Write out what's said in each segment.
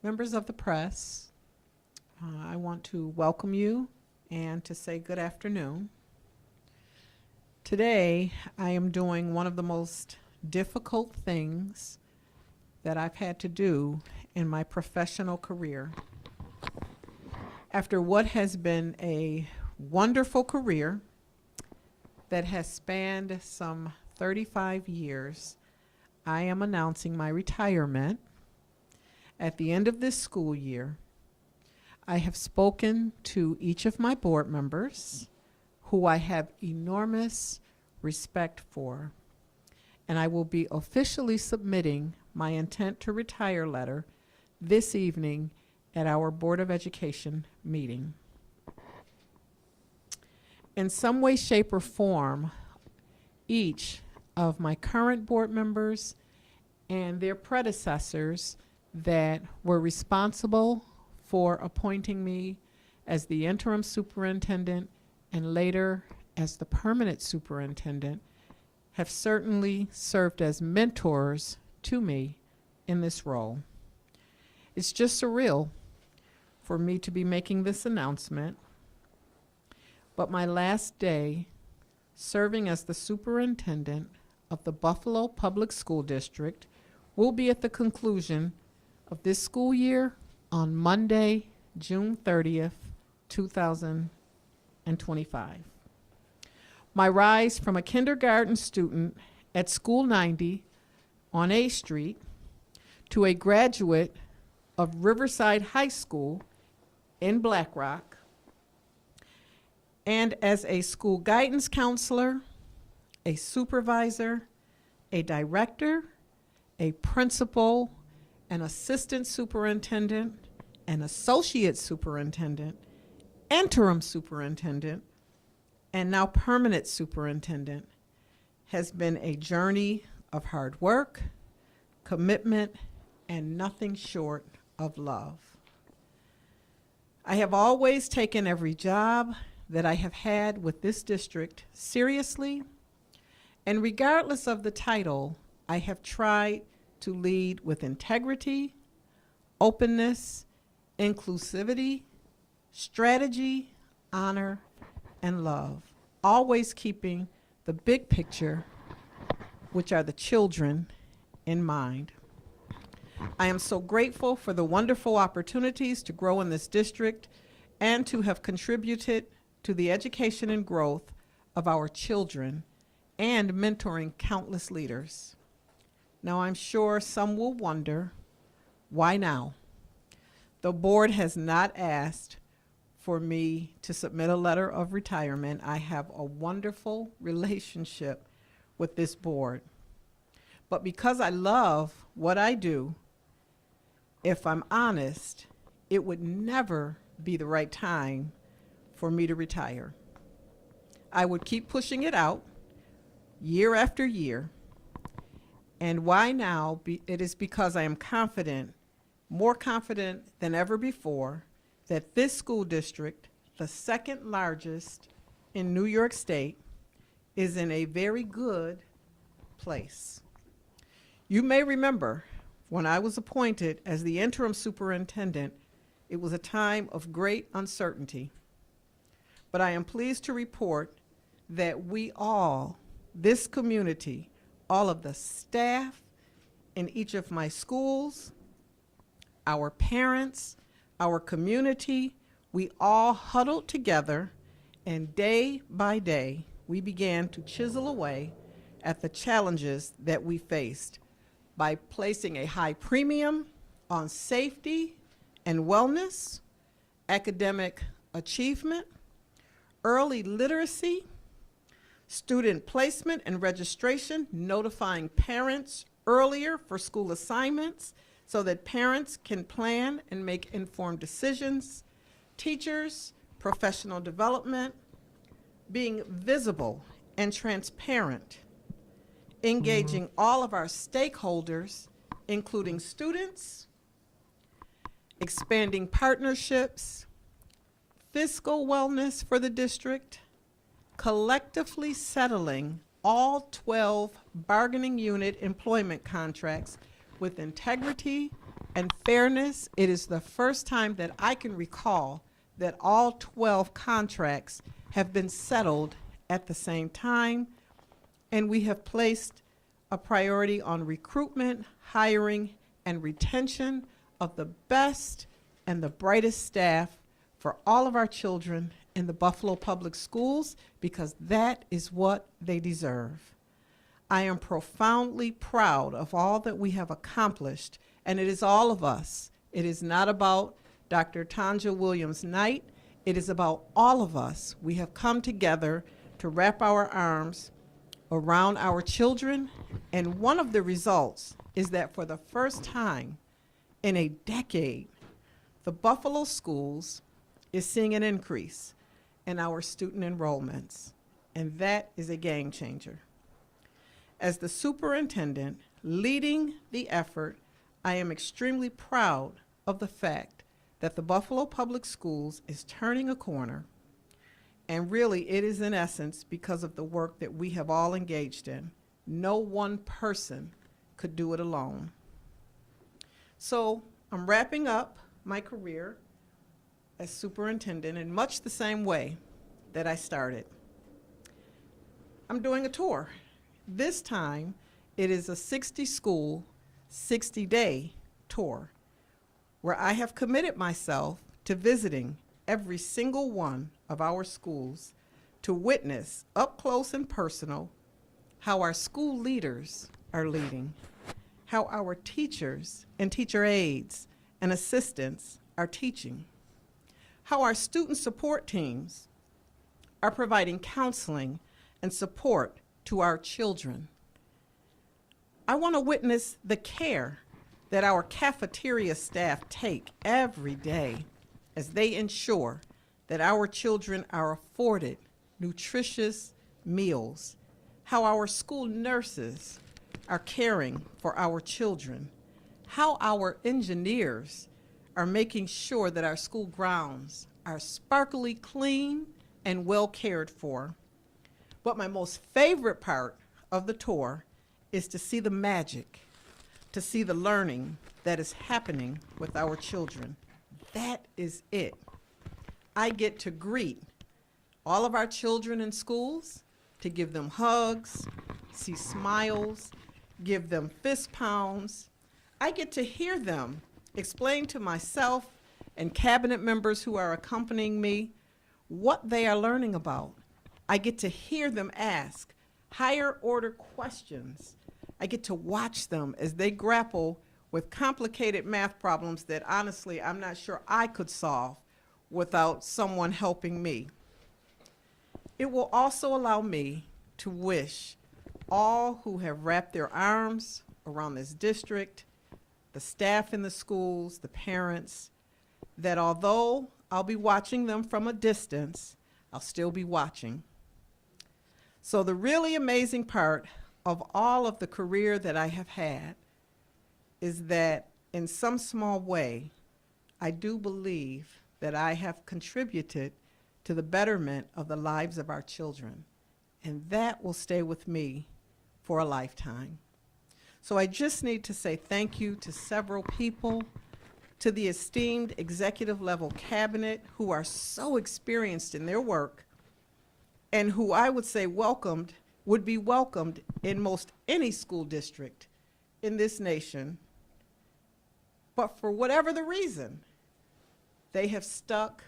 members of the press, I want to welcome you and to say good afternoon. Today, I am doing one of the most difficult things that I've had to do in my professional career. After what has been a wonderful career that has spanned some 35 years, I am announcing my retirement at the end of this school year. I have spoken to each of my board members, who I have enormous respect for, and I will be officially submitting my intent to retire letter this evening at our Board of Education meeting. In some way, shape, or form, each of my current board members and their predecessors that were responsible for appointing me as the interim superintendent and later as the permanent superintendent have certainly served as mentors to me in this role. It's just surreal for me to be making this announcement, but my last day serving as the superintendent of the Buffalo Public School District will be at the conclusion of this school year on Monday, June 30th, 2025. My rise from a kindergarten student at School 90 on A Street to a graduate of Riverside High School in Black Rock, and as a school guidance counselor, a supervisor, a director, a principal, an assistant superintendent, an associate superintendent, interim superintendent, and now permanent superintendent, has been a journey of hard work, commitment, and nothing short of love. I have always taken every job that I have had with this district seriously, and regardless of the title, I have tried to lead with integrity, openness, inclusivity, strategy, honor, and love, always keeping the big picture, which are the children, in mind. I am so grateful for the wonderful opportunities to grow in this district and to have contributed to the education and growth of our children and mentoring countless leaders. Now, I'm sure some will wonder, why now? The board has not asked for me to submit a letter of retirement. I have a wonderful relationship with this board. But because I love what I do, if I'm honest, it would never be the right time for me to retire. I would keep pushing it out year after year. And why now? It is because I am confident, more confident than ever before, that this school district, the second largest in New York State, is in a very good place. You may remember when I was appointed as the interim superintendent, it was a time of great uncertainty. But I am pleased to report that we all, this community, all of the staff in each of my schools, our parents, our community, we all huddled together, and day by day, we began to chisel away at the challenges that we faced by placing a high premium on safety and wellness, academic achievement, early literacy, student placement and registration, notifying parents earlier for school assignments so that parents can plan and make informed decisions, teachers, professional development, being visible and transparent, engaging all of our stakeholders, including students, expanding partnerships, fiscal wellness for the district, collectively settling all 12 bargaining unit employment contracts with integrity and fairness, it is the first time that I can recall that all 12 contracts have been settled at the same time, and we have placed a priority on recruitment, hiring, and retention of the best and the brightest staff for all of our children in the Buffalo Public Schools, because that is what they deserve. I am profoundly proud of all that we have accomplished, and it is all of us. It is not about Dr. Tonja Williams Knight. It is about all of us. We have come together to wrap our arms around our children, and one of the results is that for the first time in a decade, the Buffalo Schools is seeing an increase in our student enrollments, and that is a game changer. As the superintendent leading the effort, I am extremely proud of the fact that the Buffalo Public Schools is turning a corner, and really it is in essence because of the work that we have all engaged in. No one person could do it alone. So I'm wrapping up my career as superintendent in much the same way that I started. I'm doing a tour. This time, it is a 60-school, 60-day tour where I have committed myself to visiting every single one of our schools to witness up close and personal how our school leaders are leading, how our teachers and teacher aides and assistants are teaching, how our student support teams are providing counseling and support to our children. I want to witness the care that our cafeteria staff take every day as they ensure that our children are afforded nutritious meals, how our school nurses are caring for our children, how our engineers are making sure that our school grounds are sparkly clean and well cared for. But my most favorite part of the tour is to see the magic, to see the learning that is happening with our children. That is it. I get to greet all of our children in schools, to give them hugs, see smiles, give them fist pounds. I get to hear them explain to myself and cabinet members who are accompanying me what they are learning about. I get to hear them ask higher order questions. I get to watch them as they grapple with complicated math problems that honestly I'm not sure I could solve without someone helping me. It will also allow me to wish all who have wrapped their arms around this district, the staff in the schools, the parents, that although I'll be watching them from a distance, I'll still be watching. So the really amazing part of all of the career that I have had is that in some small way, I do believe that I have contributed to the betterment of the lives of our children, and that will stay with me for a lifetime. So I just need to say thank you to several people, to the esteemed executive level cabinet who are so experienced in their work and who I would say would be welcomed in most any school district in this nation. But for whatever the reason, they have stuck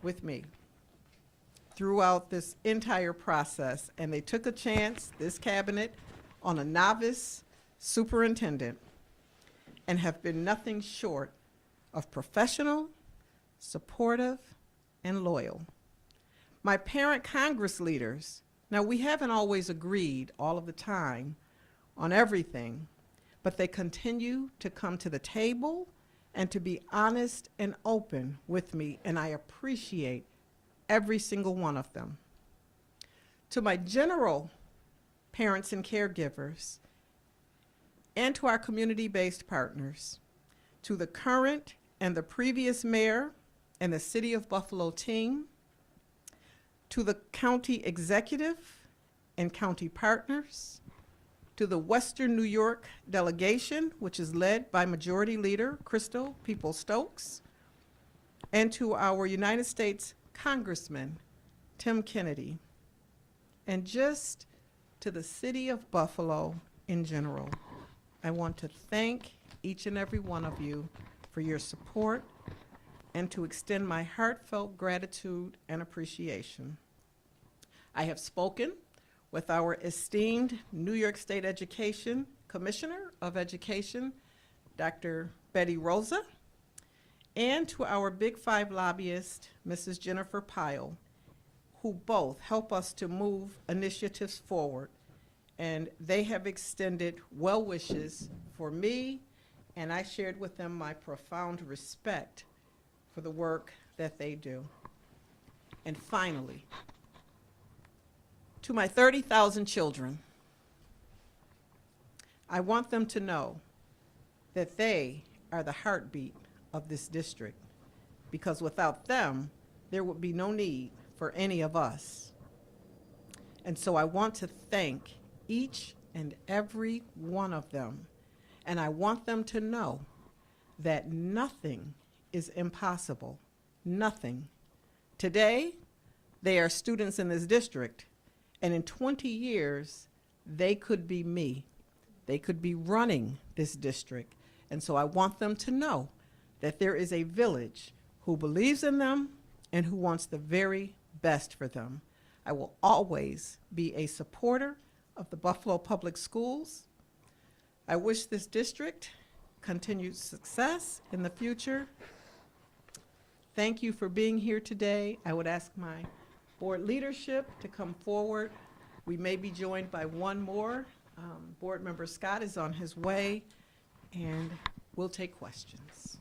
with me throughout this entire process, and they took a chance, this cabinet, on a novice superintendent and have been nothing short of professional, supportive, and loyal. My parent Congress leaders, now we haven't always agreed all of the time on everything, but they continue to come to the table and to be honest and open with me, and I appreciate every single one of them. To my general parents and caregivers, and to our community-based partners, to the current and the previous mayor and the City of Buffalo team, to the county executive and county partners, to the Western New York delegation, which is led by Majority Leader Crystal Peoples-Stokes, and to our United States Congressman, Tim Kennedy, and just to the city of Buffalo in general. I want to thank each and every one of you for your support and to extend my heartfelt gratitude and appreciation. I have spoken with our esteemed New York State Education Commissioner of Education, Dr. Betty Rosa, and to our Big Five lobbyist, Mrs. Jennifer Pyle, who both help us to move initiatives forward. And they have extended well wishes for me, and I shared with them my profound respect for the work that they do. And finally, to my 30,000 children, I want them to know that they are the heartbeat of this district, because without them, there would be no need for any of us. And so I want to thank each and every one of them, and I want them to know that nothing is impossible, nothing. Today, they are students in this district, and in 20 years, they could be me. They could be running this district. And so I want them to know that there is a village who believes in them and who wants the very best for them. I will always be a supporter of the Buffalo Public Schools. I wish this district continued success in the future. Thank you for being here today. I would ask my board leadership to come forward. We may be joined by one more. Board Member Scott is on his way, and we'll take questions.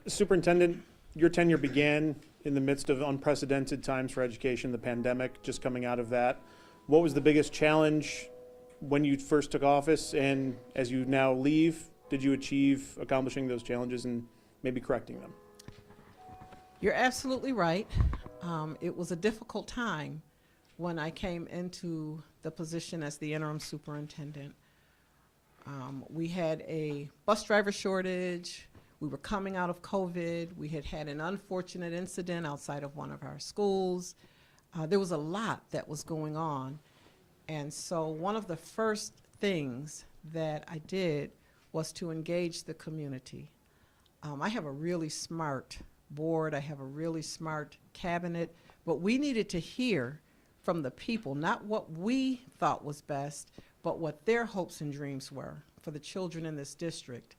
Superintendent, your tenure began in the midst of unprecedented times for education, the pandemic, just coming out of that. What was the biggest challenge when you first took office, and as you now leave, did you achieve accomplishing those challenges and maybe correcting them? You're absolutely right. It was a difficult time when I came into the position as the interim superintendent. We had a bus driver shortage. We were coming out of COVID. We had had an unfortunate incident outside of one of our schools. There was a lot that was going on. And so one of the first things that I did was to engage the community. I have a really smart board. I have a really smart cabinet. But we needed to hear from the people, not what we thought was best, but what their hopes and dreams were for the children in this district.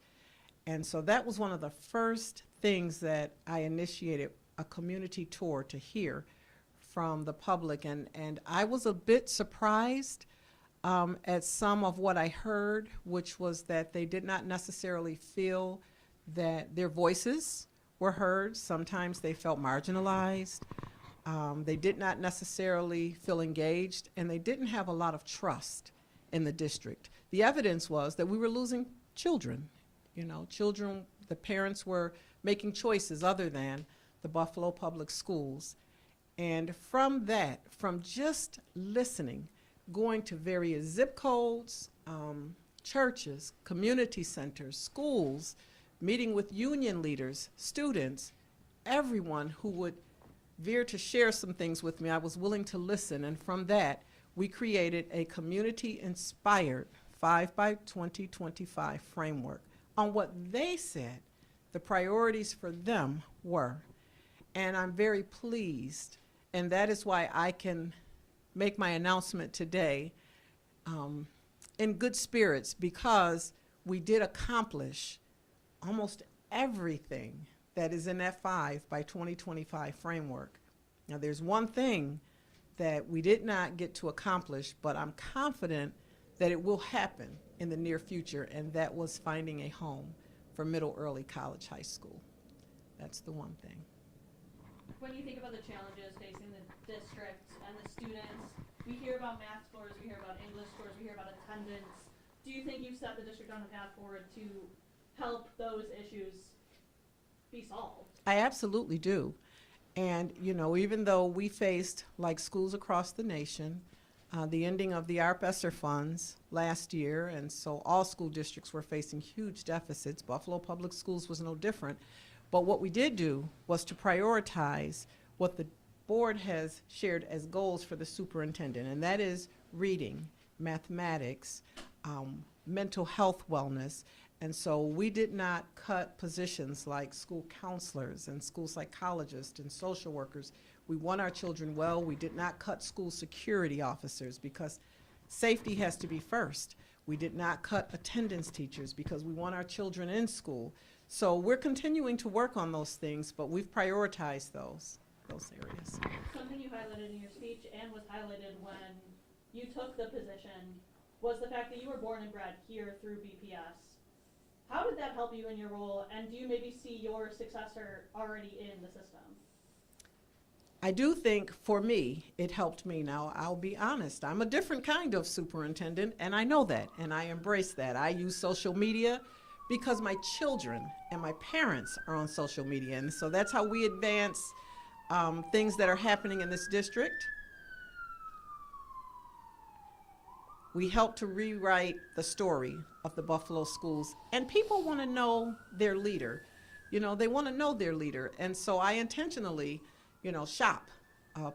And so that was one of the first things that I initiated, a community tour to hear from the public. And I was a bit surprised at some of what I heard, which was that they did not necessarily feel that their voices were heard. Sometimes they felt marginalized. They did not necessarily feel engaged, and they didn't have a lot of trust in the district. The evidence was that we were losing children. You know, children, the parents were making choices other than the Buffalo Public Schools. And from that, from just listening, going to various zip codes, churches, community centers, schools, meeting with union leaders, students, everyone who would veer to share some things with me, I was willing to listen. And from that, we created a community-inspired 5x2025 framework on what they said the priorities for them were. And I'm very pleased, and that is why I can make my announcement today in good spirits, because we did accomplish almost everything that is in that 5x2025 framework. Now, there's one thing that we did not get to accomplish, but I'm confident that it will happen in the near future, and that was finding a home for middle, early, college, high school. That's the one thing. When you think about the challenges facing the district and the students, we hear about math scores, we hear about English scores, we hear about attendance. Do you think you've set the district on a path forward to help those issues be solved? I absolutely do. And, you know, even though we faced, like schools across the nation, the ending of the ARP ESSER funds last year, and so all school districts were facing huge deficits. Buffalo Public Schools was no different. But what we did do was to prioritize what the board has shared as goals for the superintendent, and that is reading, mathematics, mental health wellness. And so we did not cut positions like school counselors and school psychologists and social workers. We want our children well. We did not cut school security officers because safety has to be first. We did not cut attendance teachers because we want our children in school. So we're continuing to work on those things, but we've prioritized those areas. Something you highlighted in your speech and was highlighted when you took the position was the fact that you were born and bred here through BPS. How did that help you in your role, and do you maybe see your successor already in the system? I do think, for me, it helped me. Now, I'll be honest, I'm a different kind of superintendent, and I know that, and I embrace that. I use social media because my children and my parents are on social media, and so that's how we advance things that are happening in this district. We help to rewrite the story of the Buffalo schools, and people want to know their leader. You know, they want to know their leader, and so I intentionally, shop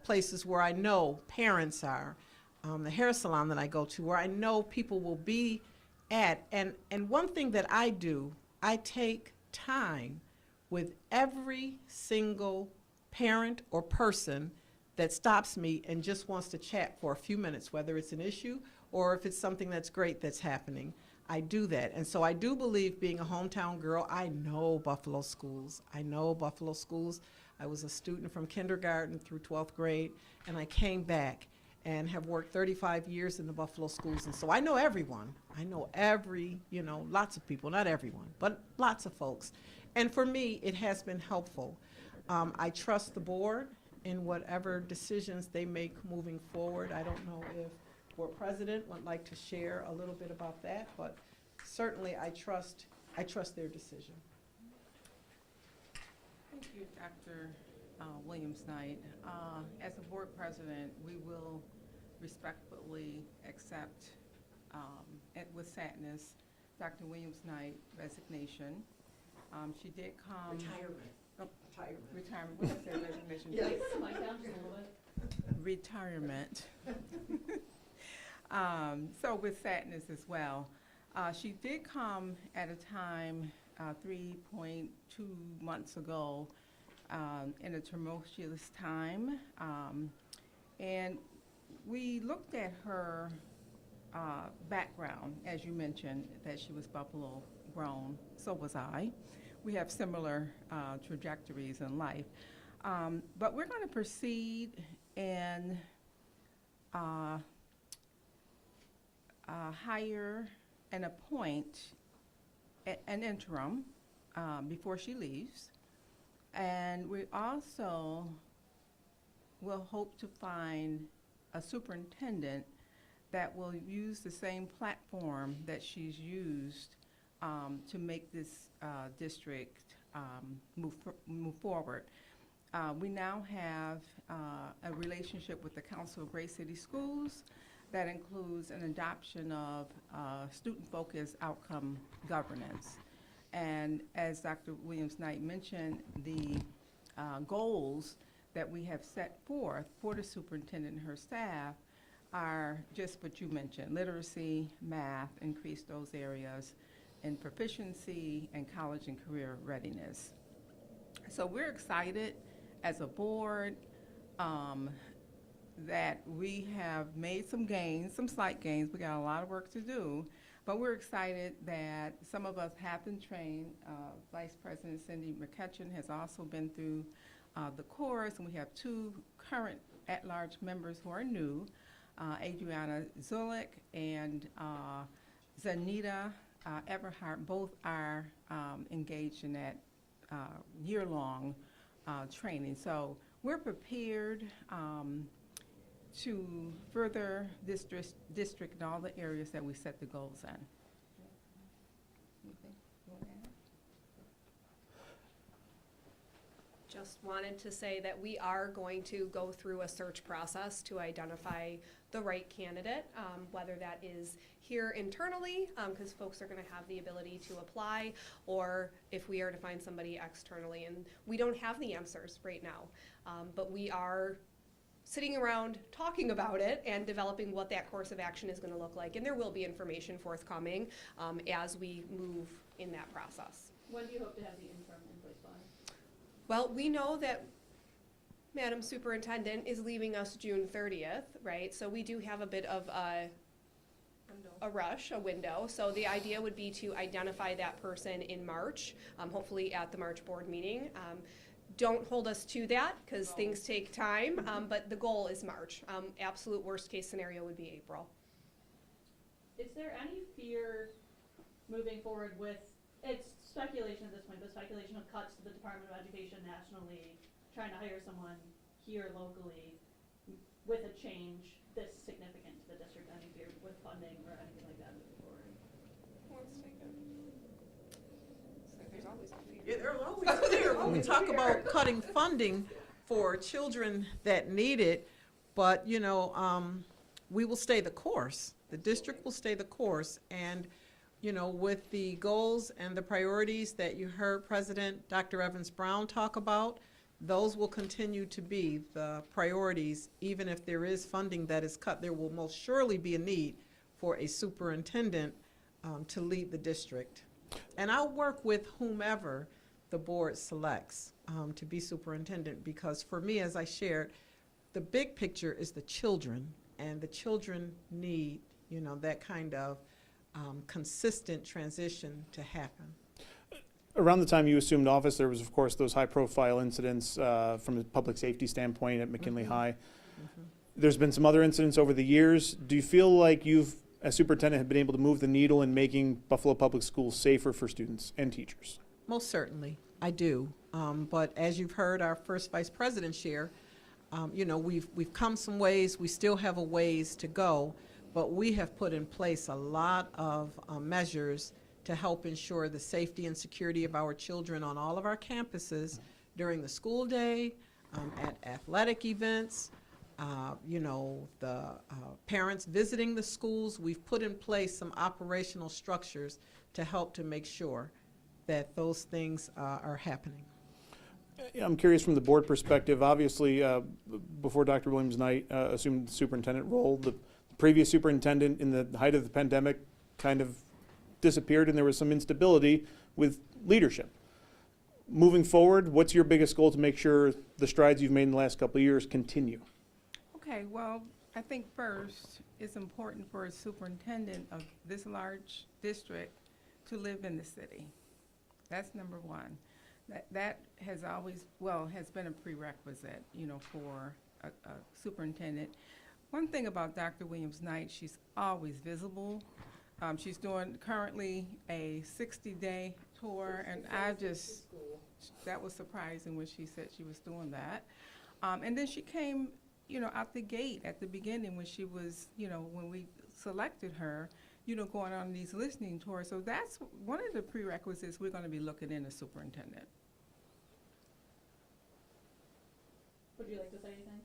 places where I know parents are, the hair salon that I go to, where I know people will be at. And one thing that I do, I take time with every single parent or person that stops me and just wants to chat for a few minutes, whether it's an issue or if it's something that's great that's happening. I do that. And so I do believe, being a hometown girl, I know Buffalo schools. I know Buffalo schools. I was a student from kindergarten through 12th grade, and I came back and have worked 35 years in the Buffalo schools. And so I know everyone. I know lots of people, not everyone, but lots of folks. And for me, it has been helpful. I trust the board in whatever decisions they make moving forward. I don't know if board president would like to share a little bit about that, but certainly I trust their decision. Thank you, Dr. Williams Knight. As a board president, we will respectfully accept, with sadness, Dr. Williams Knight resignation. She did come. Retirement. What did I say? Resignation. Yes. Retirement. So with sadness as well. She did come at a time 3.2 months ago in a tumultuous time. And we looked at her background, as you mentioned, that she was Buffalo grown. So was I. We have similar trajectories in life. But we're going to proceed and hire and appoint an interim before she leaves. And we also will hope to find a superintendent that will use the same platform that she's used to make this district move forward. We now have a relationship with the Council of Great City Schools that includes an adoption of student-focused outcome governance. And as Dr. Williams Knight mentioned, the goals that we have set forth for the superintendent and her staff are just what you mentioned: literacy, math, increase those areas, and proficiency, and college and career readiness. So we're excited as a board that we have made some gains, some slight gains. We got a lot of work to do, but we're excited that some of us have been trained. Vice President Cindy McCutcheon has also been through the course, and we have two current at-large members who are new, Adriana Zulik and Zanita Everhart. Both are engaged in that year-long training. So we're prepared to further this district in all the areas that we set the goals in. Anything you want to add? Just wanted to say that we are going to go through a search process to identify the right candidate, whether that is here internally, because folks are going to have the ability to apply, or if we are to find somebody externally. And we don't have the answers right now, but we are sitting around talking about it and developing what that course of action is going to look like. And there will be information forthcoming as we move in that process. When do you hope to have the interim in place by? Well, we know that Madam Superintendent is leaving us June 30th, right? So we do have a bit of a rush, a window. So the idea would be to identify that person in March, hopefully at the March board meeting. Don't hold us to that because things take time, but the goal is March. Absolute worst case scenario would be April. Is there any fear moving forward with, it's speculation at this point, but speculation of cuts to the Department of Education nationally, trying to hire someone here locally with a change this significant to the district? Any fear with funding or anything like that moving forward? There's always a fear. Yeah, there's always fear when we talk about cutting funding for children that need it, but, you know, we will stay the course. The district will stay the course, and, you know, with the goals and the priorities that you heard President Dr. Evans Brown talk about, those will continue to be the priorities. Even if there is funding that is cut, there will most surely be a need for a superintendent to lead the district. And I'll work with whomever the board selects to be superintendent, because for me, as I shared, the big picture is the children, and the children need, you know, that kind of consistent transition to happen. Around the time you assumed office, there was, of course, those high-profile incidents from a public safety standpoint at McKinley High. There's been some other incidents over the years. Do you feel like you've, as superintendent, have been able to move the needle in making Buffalo Public Schools safer for students and teachers? Most certainly, I do. But as you've heard our first vice president share, you know, we've come some ways. We still have a ways to go, but we have put in place a lot of measures to help ensure the safety and security of our children on all of our campuses during the school day, at athletic events, you know, the parents visiting the schools. We've put in place some operational structures to help to make sure that those things are happening. I'm curious from the board perspective. Obviously, before Dr. Williams Knight assumed the superintendent role, the previous superintendent in the height of the pandemic kind of disappeared, and there was some instability with leadership. Moving forward, what's your biggest goal to make sure the strides you've made in the last couple of years continue? Okay, well, I think first, it's important for a superintendent of this large district to live in the city. That's number one. That has always, well, has been a prerequisite, you know, for a superintendent. One thing about Dr. Williams Knight, she's always visible. She's doing currently a 60-day tour, and that was surprising when she said she was doing that. And then she came, you know, out the gate at the beginning when she was, you know, when we selected her, you know, going on these listening tours. So that's one of the prerequisites we're going to be looking in a superintendent. Would you like to say anything?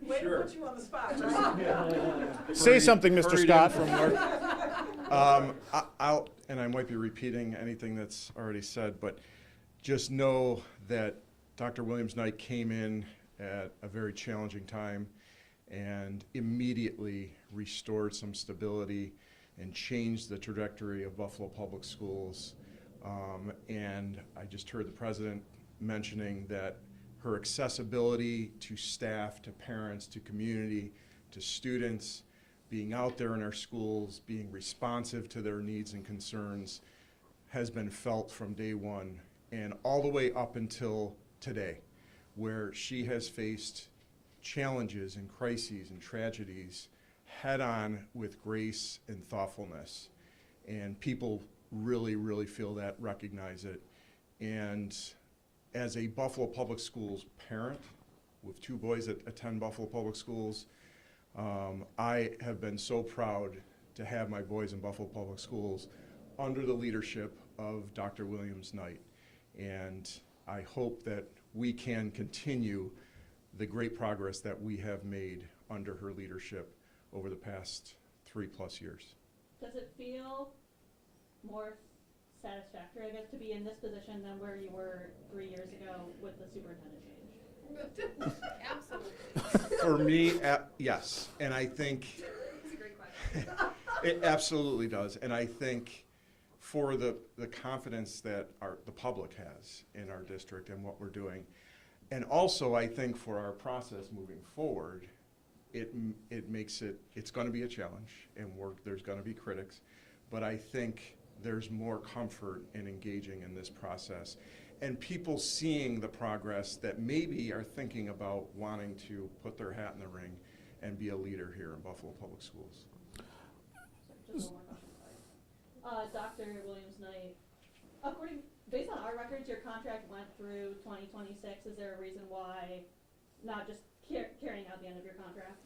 Way to put you on the spot, right? Say something, Mr. Scott. From and I might be repeating anything that's already said, but just know that Dr. Williams Knight came in at a very challenging time and immediately restored some stability and changed the trajectory of Buffalo Public Schools. And I just heard the president mentioning that her accessibility to staff, to parents, to community, to students, being out there in our schools, being responsive to their needs and concerns has been felt from day one and all the way up until today, where she has faced challenges and crises and tragedies head on with grace and thoughtfulness. And people really, really feel that, recognize it. And as a Buffalo Public Schools parent with two boys that attend Buffalo Public Schools, I have been so proud to have my boys in Buffalo Public Schools under the leadership of Dr. Williams Knight. And I hope that we can continue the great progress that we have made under her leadership over the past 3+ years. Does it feel more satisfactory, I guess, to be in this position than where you were 3 years ago with the superintendent change? Absolutely. For me, yes, and I think That's a great question. it absolutely does, and I think for the confidence that the public has in our district and what we're doing, and also I think for our process moving forward, it makes it's going to be a challenge, and there's going to be critics, but I think there's more comfort in engaging in this process, and people seeing the progress that maybe are thinking about wanting to put their hat in the ring and be a leader here in Buffalo Public Schools. Just one more question, sorry. Dr. Williams Knight, based on our records, your contract went through 2026. Is there a reason why not just carrying out the end of your contract?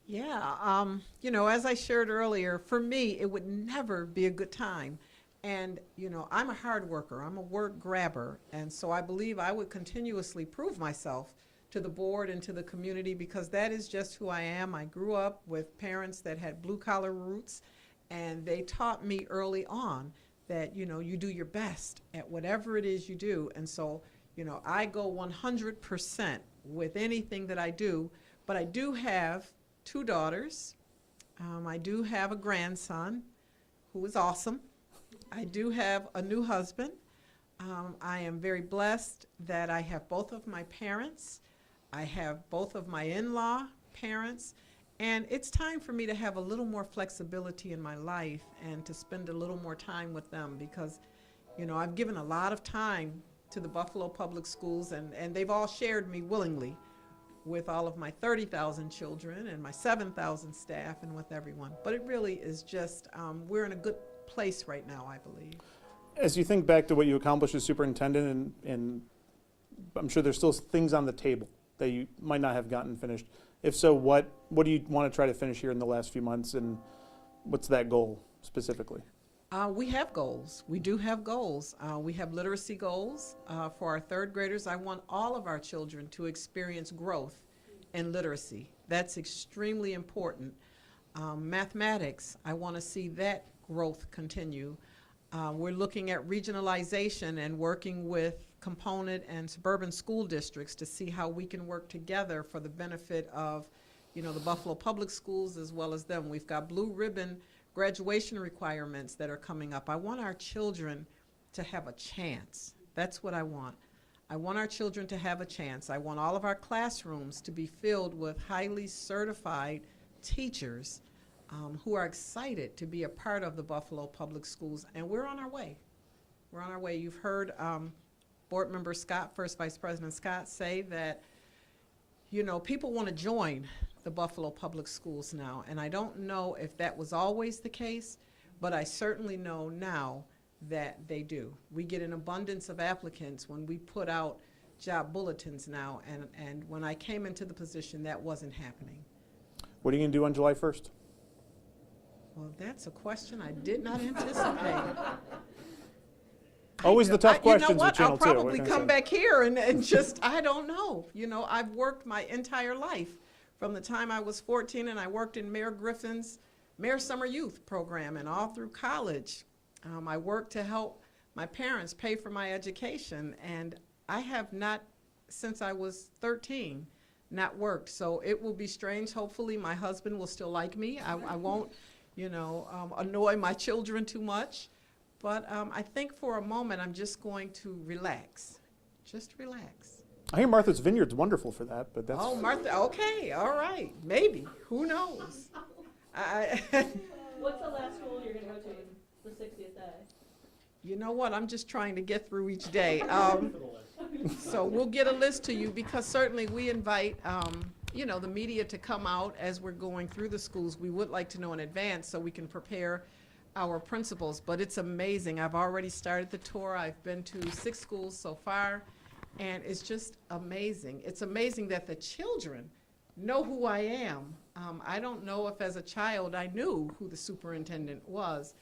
Yeah, you know, as I shared earlier, for me, it would never be a good time. And, you know, I'm a hard worker. I'm a work grabber. And so I believe I would continuously prove myself to the board and to the community, because that is just who I am. I grew up with parents that had blue-collar roots, and they taught me early on that, you know, you do your best at whatever it is you do. And so, you know, I go 100% with anything that I do, but I do have 2 daughters. I do have a grandson who is awesome. I do have a new husband. I am very blessed that I have both of my parents. I have both of my in-law parents. And it's time for me to have a little more flexibility in my life and to spend a little more time with them, because, you know, I've given a lot of time to the Buffalo Public Schools, and they've all shared me willingly with all of my 30,000 children and my 7,000 staff and with everyone. But it really is just, we're in a good place right now, I believe. As you think back to what you accomplished as superintendent, and I'm sure there's still things on the table that you might not have gotten finished. If so, what do you want to try to finish here in the last few months, and what's that goal specifically? We have goals. We do have goals. We have literacy goals. For our 3rd graders, I want all of our children to experience growth in literacy. That's extremely important. Mathematics, I want to see that growth continue. We're looking at regionalization and working with component and suburban school districts to see how we can work together for the benefit of, you know, the Buffalo Public Schools as well as them. We've got blue ribbon graduation requirements that are coming up. I want our children to have a chance. That's what I want. I want our children to have a chance. I want all of our classrooms to be filled with highly certified teachers who are excited to be a part of the Buffalo Public Schools, and we're on our way. We're on our way. You've heard Board Member Scott, First Vice President Scott, say that, you know, people want to join the Buffalo Public Schools now, and I don't know if that was always the case, but I certainly know now that they do. We get an abundance of applicants when we put out job bulletins now, and when I came into the position, that wasn't happening. What are you going to do on July 1st? Well, that's a question I did not anticipate. Always the tough questions You know what? with Channel I'll 2. What probably can I come say? back here and just, I don't know. You know, I've worked my entire life from the time I was 14, and I worked in Mayor Griffin's Mayor Summer Youth program, and all through college. I worked to help my parents pay for my education, and I have not, since I was 13, not worked. So it will be strange. Hopefully my husband will still like me. I won't, you know, annoy my children too much. But I think for a moment I'm just going to relax. Just relax. I hear Martha's Vineyard's wonderful for that, but that's... Oh, Martha, okay, all right, maybe. Who knows? What's the last school you're going to go to the 60th day? You know what? I'm just trying to get through each day. So we'll get a list to you, because certainly we invite, you know, the media to come out as we're going through the schools. We would like to know in advance so we can prepare our principals. But it's amazing. I've already started the tour. I've been to 6 schools so far, and it's just amazing. It's amazing that the children know who I am. I don't know if as a child I knew who the superintendent was,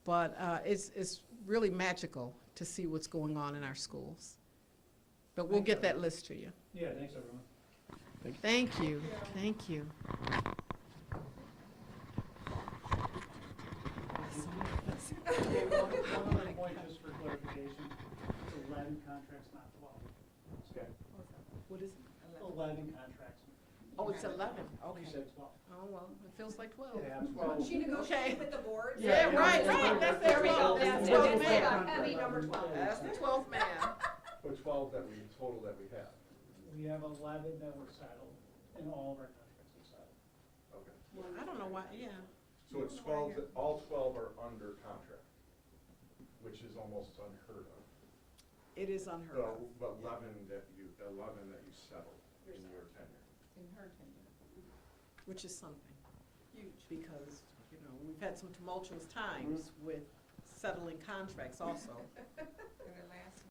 but it's really magical to see what's going on in our schools. But we'll get that list to you. Yeah, thanks, everyone. Thank you, thank you. One other point, just for clarification, it's 11 contracts, not 12. Okay. What is it? 11 contracts. Oh, it's 11, You okay. said 12. Oh, well, it feels like 12. It happens. Well, She negotiated with the board. Yeah, right, that's the 12th, that's the 12th That's man. heavy number 12. That's the 12th man. Or 12 that we, total that we have. we have 11 that were settled, and all of our contracts are settled. Okay. Well, I don't know why, yeah. So it's 12, all 12 are under contract, which is almost unheard of. It is unheard of. But 11 that you settled in your tenure. In her tenure. Which is something huge, because, you know, we've had some tumultuous times with settling contracts also. In the last